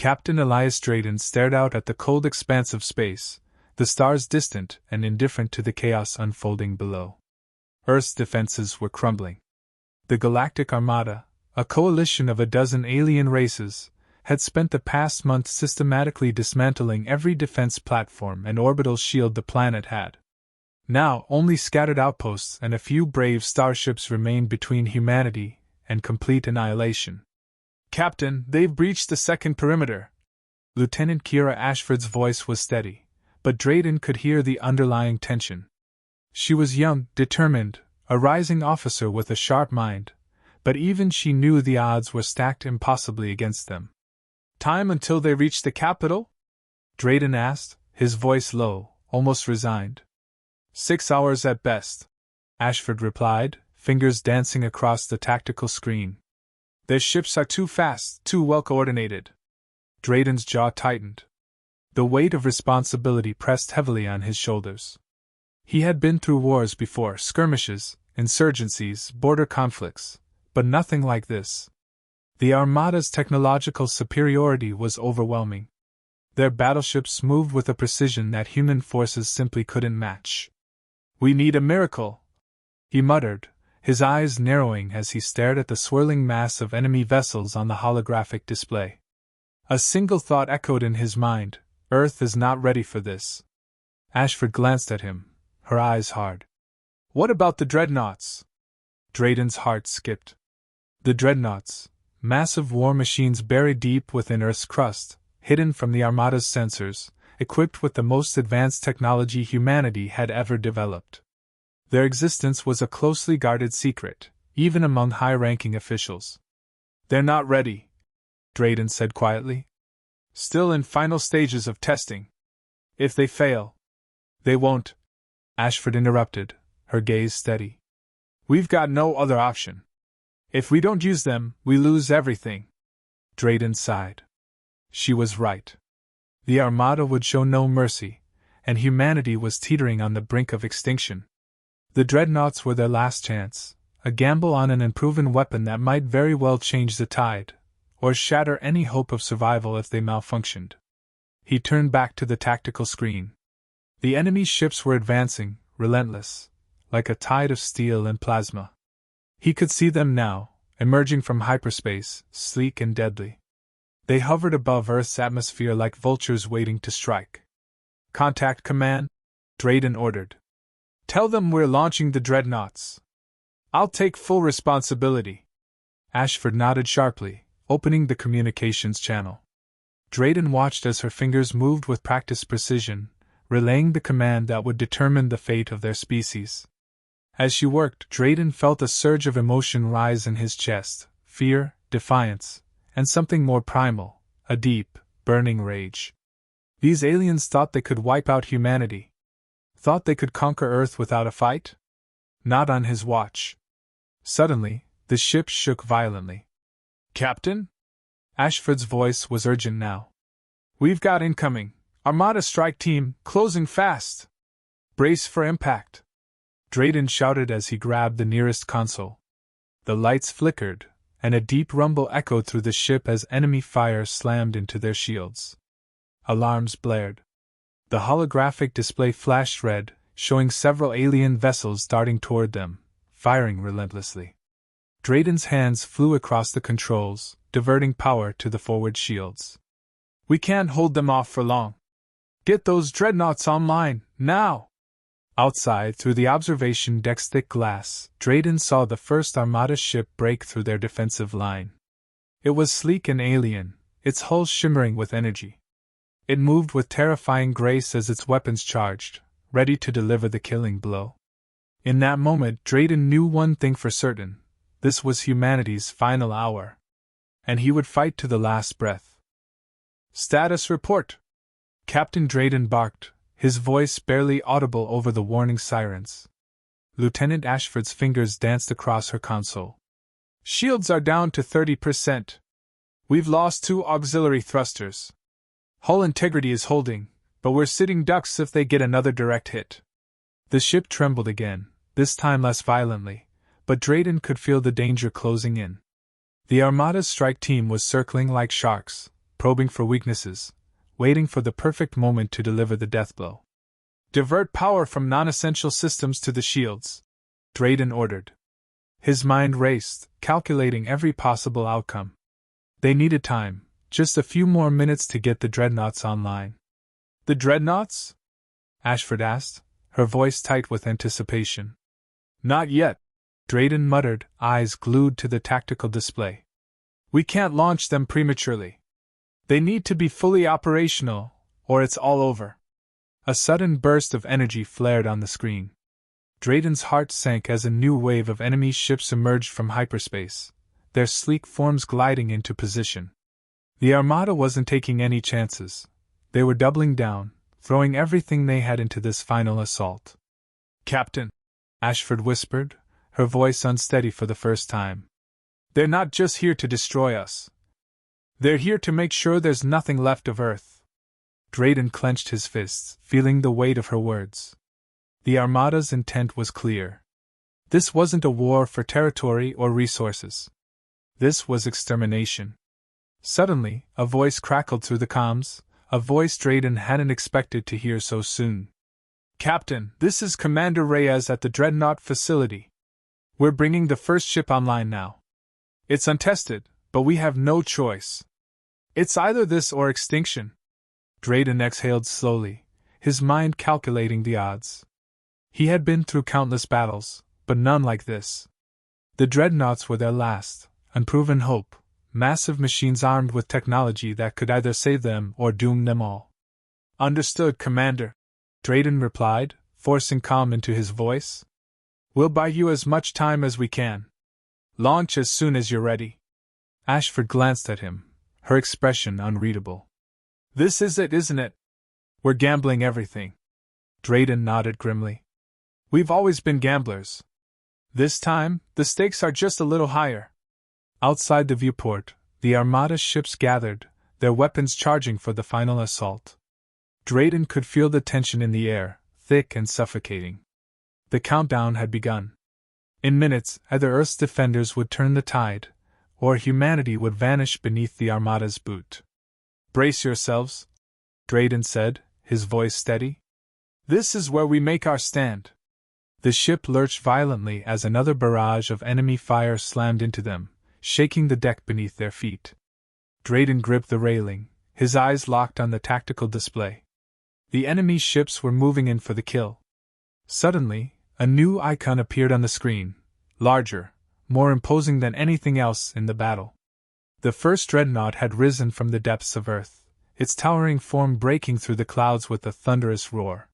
Captain Elias Drayden stared out at the cold expanse of space, the stars distant and indifferent to the chaos unfolding below. Earth's defenses were crumbling. The Galactic Armada, a coalition of a dozen alien races, had spent the past month systematically dismantling every defense platform and orbital shield the planet had. Now, only scattered outposts and a few brave starships remained between humanity and complete annihilation. "Captain, they've breached the second perimeter." Lieutenant Kira Ashford's voice was steady, but Drayden could hear the underlying tension. She was young, determined, a rising officer with a sharp mind, but even she knew the odds were stacked impossibly against them. "Time until they reach the capital?" Drayden asked, his voice low, almost resigned. 6 hours at best," Ashford replied, fingers dancing across the tactical screen. "Their ships are too fast, too well coordinated." Drayden's jaw tightened. The weight of responsibility pressed heavily on his shoulders. He had been through wars before, skirmishes, insurgencies, border conflicts, but nothing like this. The Armada's technological superiority was overwhelming. Their battleships moved with a precision that human forces simply couldn't match. "We need a miracle," he muttered, his eyes narrowing as he stared at the swirling mass of enemy vessels on the holographic display. A single thought echoed in his mind: Earth is not ready for this. Ashford glanced at him, her eyes hard. "What about the Dreadnoughts?" Drayden's heart skipped. The Dreadnoughts, massive war machines buried deep within Earth's crust, hidden from the Armada's sensors, equipped with the most advanced technology humanity had ever developed. Their existence was a closely guarded secret, even among high-ranking officials. "They're not ready," Drayden said quietly. "Still in final stages of testing. If they fail—" "They won't," Ashford interrupted, her gaze steady. "We've got no other option. If we don't use them, we lose everything." Drayden sighed. She was right. The Armada would show no mercy, and humanity was teetering on the brink of extinction. The Dreadnoughts were their last chance, a gamble on an unproven weapon that might very well change the tide, or shatter any hope of survival if they malfunctioned. He turned back to the tactical screen. The enemy's ships were advancing, relentless, like a tide of steel and plasma. He could see them now, emerging from hyperspace, sleek and deadly. They hovered above Earth's atmosphere like vultures waiting to strike. "Contact command," Drayden ordered. "Tell them we're launching the Dreadnoughts. I'll take full responsibility." Ashford nodded sharply, opening the communications channel. Drayden watched as her fingers moved with practiced precision, relaying the command that would determine the fate of their species. As she worked, Drayden felt a surge of emotion rise in his chest: fear, defiance, and something more primal, a deep, burning rage. These aliens thought they could wipe out humanity. Thought they could conquer Earth without a fight? Not on his watch. Suddenly, the ship shook violently. "Captain?" Ashford's voice was urgent now. "We've got incoming. Armada strike team, closing fast. Brace for impact." Drayden shouted as he grabbed the nearest console. The lights flickered, and a deep rumble echoed through the ship as enemy fire slammed into their shields. Alarms blared. The holographic display flashed red, showing several alien vessels darting toward them, firing relentlessly. Drayden's hands flew across the controls, diverting power to the forward shields. "We can't hold them off for long. Get those Dreadnoughts online, now!" Outside, through the observation deck's thick glass, Drayden saw the first Armada ship break through their defensive line. It was sleek and alien, its hull shimmering with energy. It moved with terrifying grace as its weapons charged, ready to deliver the killing blow. In that moment, Drayden knew one thing for certain: this was humanity's final hour. And he would fight to the last breath. "Status report!" Captain Drayden barked, his voice barely audible over the warning sirens. Lieutenant Ashford's fingers danced across her console. "Shields are down to 30%. We've lost 2 auxiliary thrusters. Hull integrity is holding, but we're sitting ducks if they get another direct hit." The ship trembled again, this time less violently, but Drayden could feel the danger closing in. The Armada's strike team was circling like sharks, probing for weaknesses, waiting for the perfect moment to deliver the death blow. Divert power from non-essential systems to the shields, Drayden ordered. His mind raced, calculating every possible outcome. They needed time, just a few more minutes to get the Dreadnoughts online. The Dreadnoughts? Ashford asked, her voice tight with anticipation. Not yet, Drayden muttered, eyes glued to the tactical display. We can't launch them prematurely. They need to be fully operational, or it's all over. A sudden burst of energy flared on the screen. Drayden's heart sank as a new wave of enemy ships emerged from hyperspace, their sleek forms gliding into position. The Armada wasn't taking any chances. They were doubling down, throwing everything they had into this final assault. Captain, Ashford whispered, her voice unsteady for the first time. They're not just here to destroy us. They're here to make sure there's nothing left of Earth. Drayden clenched his fists, feeling the weight of her words. The Armada's intent was clear. This wasn't a war for territory or resources. This was extermination. Suddenly, a voice crackled through the comms, a voice Drayden hadn't expected to hear so soon. Captain, this is Commander Reyes at the Dreadnought facility. We're bringing the first ship online now. It's untested, but we have no choice. It's either this or extinction. Drayden exhaled slowly, his mind calculating the odds. He had been through countless battles, but none like this. The Dreadnoughts were their last, unproven hope, massive machines armed with technology that could either save them or doom them all. Understood, Commander, Drayden replied, forcing calm into his voice. We'll buy you as much time as we can. Launch as soon as you're ready. Ashford glanced at him, her expression unreadable. This is it, isn't it? We're gambling everything. Drayden nodded grimly. We've always been gamblers. This time, the stakes are just a little higher. Outside the viewport, the Armada ships gathered, their weapons charging for the final assault. Drayden could feel the tension in the air, thick and suffocating. The countdown had begun. In minutes, either Earth's defenders would turn the tide, or humanity would vanish beneath the Armada's boot. Brace yourselves, Drayden said, his voice steady. This is where we make our stand. The ship lurched violently as another barrage of enemy fire slammed into them, shaking the deck beneath their feet. Drayden gripped the railing, his eyes locked on the tactical display. The enemy ships were moving in for the kill. Suddenly, a new icon appeared on the screen, larger, more imposing than anything else in the battle. The first dreadnought had risen from the depths of Earth, its towering form breaking through the clouds with a thunderous roar.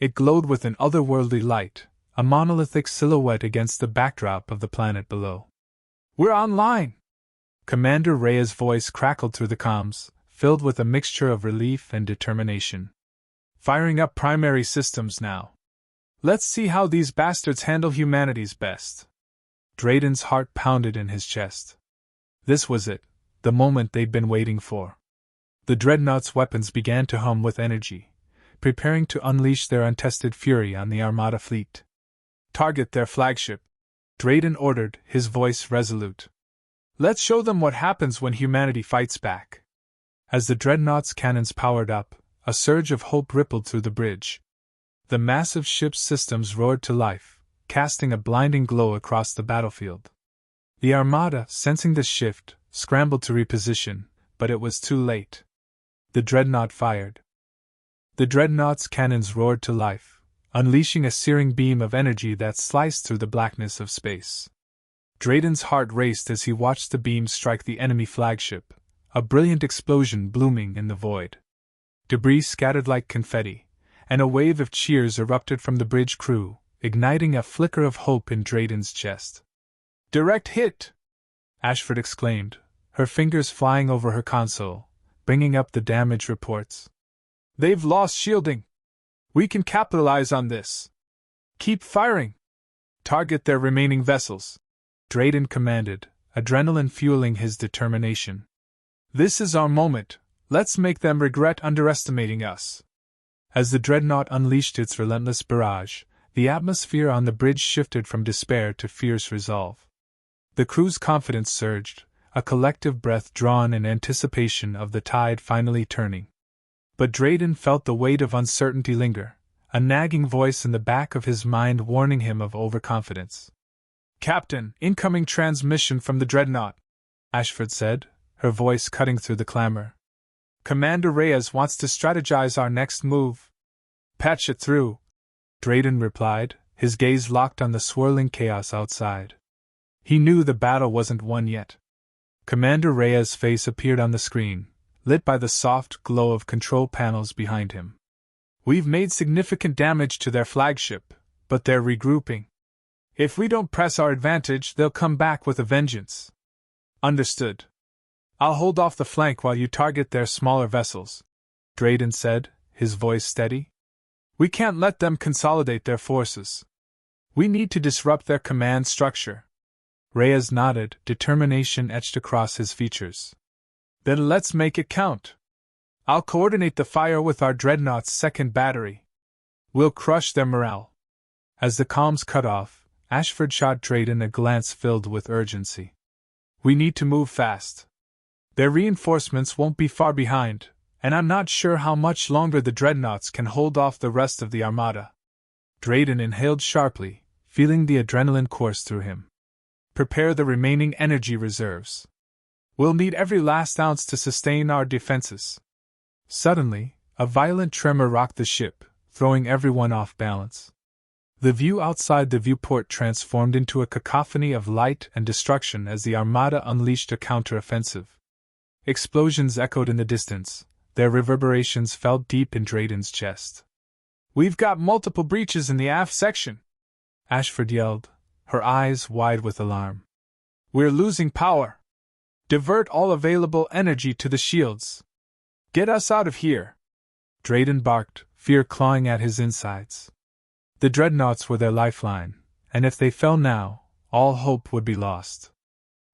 It glowed with an otherworldly light, a monolithic silhouette against the backdrop of the planet below. We're online! Commander Reyes' voice crackled through the comms, filled with a mixture of relief and determination. Firing up primary systems now. Let's see how these bastards handle humanity's best. Drayden's heart pounded in his chest. This was it, the moment they'd been waiting for. The Dreadnought's weapons began to hum with energy, preparing to unleash their untested fury on the Armada fleet. Target their flagship, Drayden ordered, his voice resolute. Let's show them what happens when humanity fights back. As the Dreadnought's cannons powered up, a surge of hope rippled through the bridge. The massive ship's systems roared to life, casting a blinding glow across the battlefield. The Armada, sensing the shift, scrambled to reposition, but it was too late. The Dreadnought fired. The Dreadnought's cannons roared to life, unleashing a searing beam of energy that sliced through the blackness of space. Drayden's heart raced as he watched the beam strike the enemy flagship, a brilliant explosion blooming in the void. Debris scattered like confetti, and a wave of cheers erupted from the bridge crew, igniting a flicker of hope in Drayden's chest. Direct hit! Ashford exclaimed, her fingers flying over her console, bringing up the damage reports. They've lost shielding. We can capitalize on this. Keep firing. Target their remaining vessels, Drayden commanded, adrenaline fueling his determination. This is our moment. Let's make them regret underestimating us. As the Dreadnought unleashed its relentless barrage, the atmosphere on the bridge shifted from despair to fierce resolve. The crew's confidence surged, a collective breath drawn in anticipation of the tide finally turning. But Drayden felt the weight of uncertainty linger, a nagging voice in the back of his mind warning him of overconfidence. "Captain, incoming transmission from the Dreadnought," Ashford said, her voice cutting through the clamor. "Commander Reyes wants to strategize our next move." "Patch it through," Drayden replied, his gaze locked on the swirling chaos outside. He knew the battle wasn't won yet. Commander Reyes' face appeared on the screen, lit by the soft glow of control panels behind him. "We've made significant damage to their flagship, but they're regrouping. If we don't press our advantage, they'll come back with a vengeance." "Understood. I'll hold off the flank while you target their smaller vessels," Drayden said, his voice steady. "We can't let them consolidate their forces. We need to disrupt their command structure." Reyes nodded, determination etched across his features. "Then let's make it count. I'll coordinate the fire with our Dreadnought's second battery. We'll crush their morale." As the comms cut off, Ashford shot Drayden a glance filled with urgency. "We need to move fast. Their reinforcements won't be far behind, and I'm not sure how much longer the Dreadnoughts can hold off the rest of the Armada." Drayden inhaled sharply, feeling the adrenaline course through him. "Prepare the remaining energy reserves. We'll need every last ounce to sustain our defenses." Suddenly, a violent tremor rocked the ship, throwing everyone off balance. The view outside the viewport transformed into a cacophony of light and destruction as the Armada unleashed a counter-offensive. Explosions echoed in the distance, their reverberations felt deep in Drayden's chest. "We've got multiple breaches in the aft section," Ashford yelled, her eyes wide with alarm. "We're losing power. Divert all available energy to the shields. Get us out of here," Drayden barked, fear clawing at his insides. The Dreadnoughts were their lifeline, and if they fell now, all hope would be lost.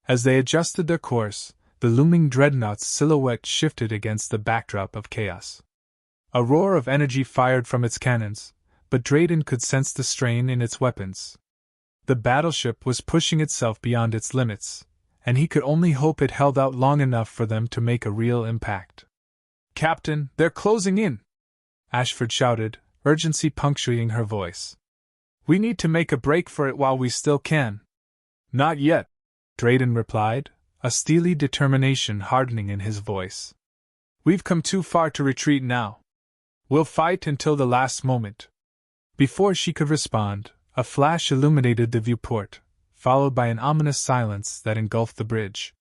As they adjusted their course, the looming Dreadnought's silhouette shifted against the backdrop of chaos. A roar of energy fired from its cannons, but Drayden could sense the strain in its weapons. The battleship was pushing itself beyond its limits, and he could only hope it held out long enough for them to make a real impact. "Captain, they're closing in!" Ashford shouted, urgency punctuating her voice. "We need to make a break for it while we still can." "Not yet," Drayden replied, a steely determination hardening in his voice. "We've come too far to retreat now. We'll fight until the last moment." Before she could respond, a flash illuminated the viewport, followed by an ominous silence that engulfed the bridge.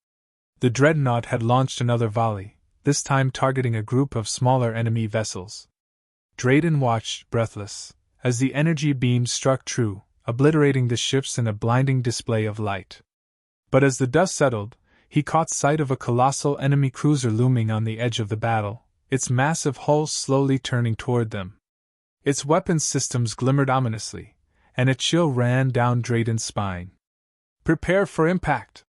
The Dreadnought had launched another volley, this time targeting a group of smaller enemy vessels. Drayden watched, breathless, as the energy beam struck true, obliterating the ships in a blinding display of light. But as the dust settled, he caught sight of a colossal enemy cruiser looming on the edge of the battle, its massive hull slowly turning toward them. Its weapons systems glimmered ominously, and a chill ran down Drayden's spine. "Prepare for impact!"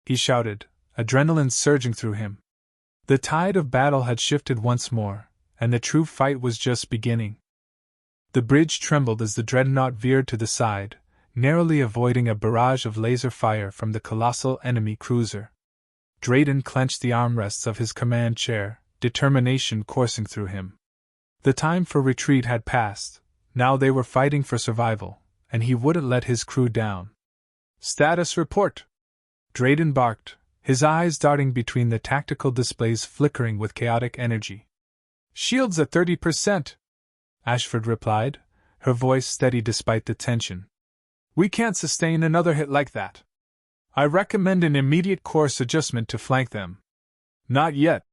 he shouted, adrenaline surging through him. The tide of battle had shifted once more, and the true fight was just beginning. The bridge trembled as the Dreadnought veered to the side, narrowly avoiding a barrage of laser fire from the colossal enemy cruiser. Drayden clenched the armrests of his command chair, determination coursing through him. The time for retreat had passed, now they were fighting for survival, and he wouldn't let his crew down. "Status report!" Drayden barked, his eyes darting between the tactical displays flickering with chaotic energy. "Shields at 30%, Ashford replied, her voice steady despite the tension. "We can't sustain another hit like that. I recommend an immediate course adjustment to flank them." "Not yet,"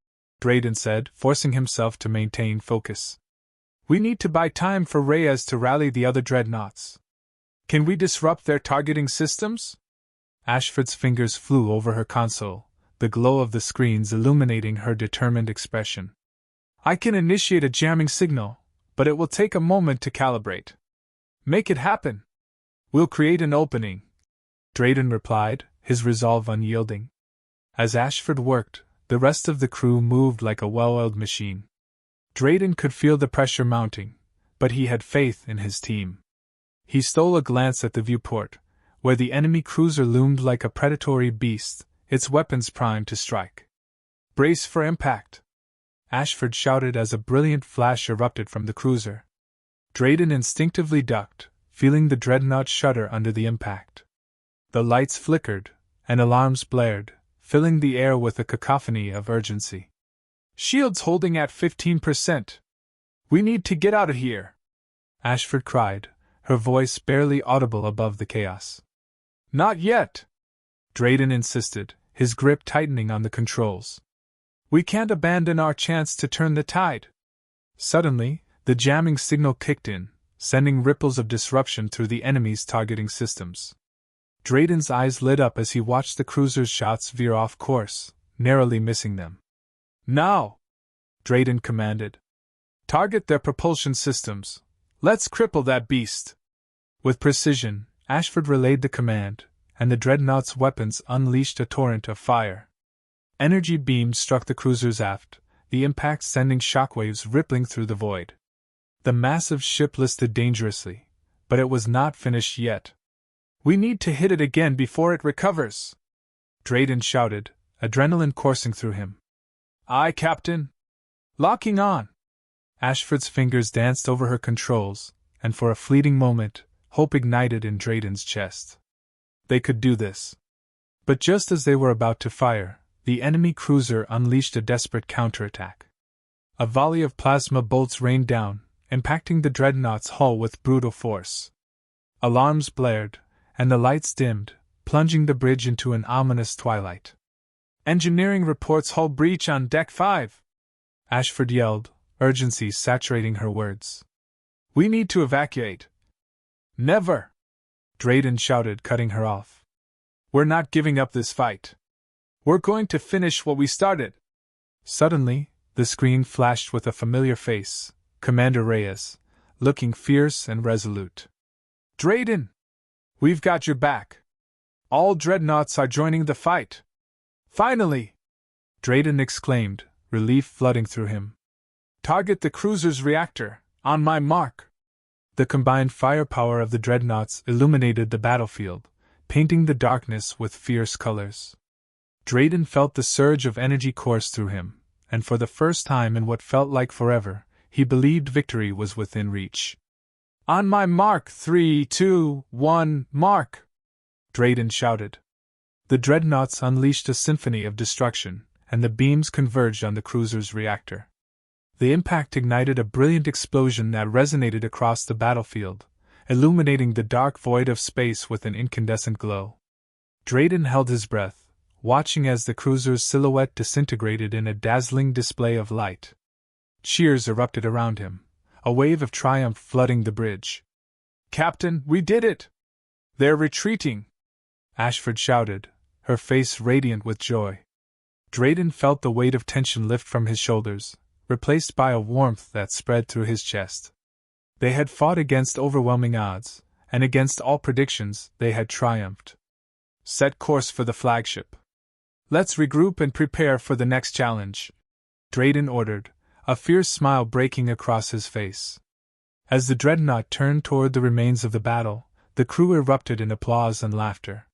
Drayden said, forcing himself to maintain focus. "We need to buy time for Reyes to rally the other Dreadnoughts. Can we disrupt their targeting systems?" Ashford's fingers flew over her console, the glow of the screens illuminating her determined expression. "I can initiate a jamming signal, but it will take a moment to calibrate." "Make it happen." "We'll create an opening," Drayden replied, his resolve unyielding. As Ashford worked, the rest of the crew moved like a well-oiled machine. Drayden could feel the pressure mounting, but he had faith in his team. He stole a glance at the viewport, where the enemy cruiser loomed like a predatory beast, its weapons primed to strike. "Brace for impact!" Ashford shouted as a brilliant flash erupted from the cruiser. Drayden instinctively ducked, feeling the dreadnought shudder under the impact. The lights flickered, and alarms blared, filling the air with a cacophony of urgency. "Shields holding at 15%. We need to get out of here!" Ashford cried, her voice barely audible above the chaos. "Not yet!" Drayden insisted, his grip tightening on the controls. "We can't abandon our chance to turn the tide." Suddenly, the jamming signal kicked in, sending ripples of disruption through the enemy's targeting systems. Drayden's eyes lit up as he watched the cruiser's shots veer off course, narrowly missing them. "Now!" Drayden commanded. "Target their propulsion systems. Let's cripple that beast!" With precision, Ashford relayed the command, and the dreadnought's weapons unleashed a torrent of fire. Energy beams struck the cruiser's aft, the impact sending shockwaves rippling through the void. The massive ship listed dangerously, but it was not finished yet. "We need to hit it again before it recovers!" Drayden shouted, adrenaline coursing through him. "Aye, Captain!" "Locking on!" Ashford's fingers danced over her controls, and for a fleeting moment, hope ignited in Drayden's chest. They could do this. But just as they were about to fire, the enemy cruiser unleashed a desperate counterattack. A volley of plasma bolts rained down, impacting the dreadnought's hull with brutal force. Alarms blared, and the lights dimmed, plunging the bridge into an ominous twilight. "Engineering reports hull breach on Deck 5!" Ashford yelled, urgency saturating her words. "We need to evacuate!" "Never!" Drayden shouted, cutting her off. "We're not giving up this fight. We're going to finish what we started!" Suddenly, the screen flashed with a familiar face, Commander Reyes, looking fierce and resolute. "Drayden! We've got your back. All dreadnoughts are joining the fight. Finally!" Drayden exclaimed, relief flooding through him. "Target the cruiser's reactor, on my mark!" The combined firepower of the dreadnoughts illuminated the battlefield, painting the darkness with fierce colors. Drayden felt the surge of energy course through him, and for the first time in what felt like forever, he believed victory was within reach. "On my mark, 3, 2, 1, mark!" Drayden shouted. The dreadnoughts unleashed a symphony of destruction, and the beams converged on the cruiser's reactor. The impact ignited a brilliant explosion that resonated across the battlefield, illuminating the dark void of space with an incandescent glow. Drayden held his breath, watching as the cruiser's silhouette disintegrated in a dazzling display of light. Cheers erupted around him, a wave of triumph flooding the bridge. "Captain, we did it! They're retreating!" Ashford shouted, her face radiant with joy. Drayden felt the weight of tension lift from his shoulders, replaced by a warmth that spread through his chest. They had fought against overwhelming odds, and against all predictions, they had triumphed. "Set course for the flagship. Let's regroup and prepare for the next challenge," Drayden ordered, a fierce smile breaking across his face. As the dreadnought turned toward the remains of the battle, the crew erupted in applause and laughter.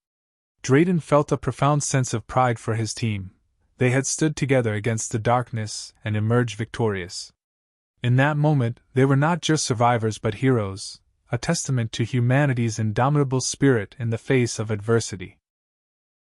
Drayden felt a profound sense of pride for his team. They had stood together against the darkness and emerged victorious. In that moment, they were not just survivors but heroes, a testament to humanity's indomitable spirit in the face of adversity.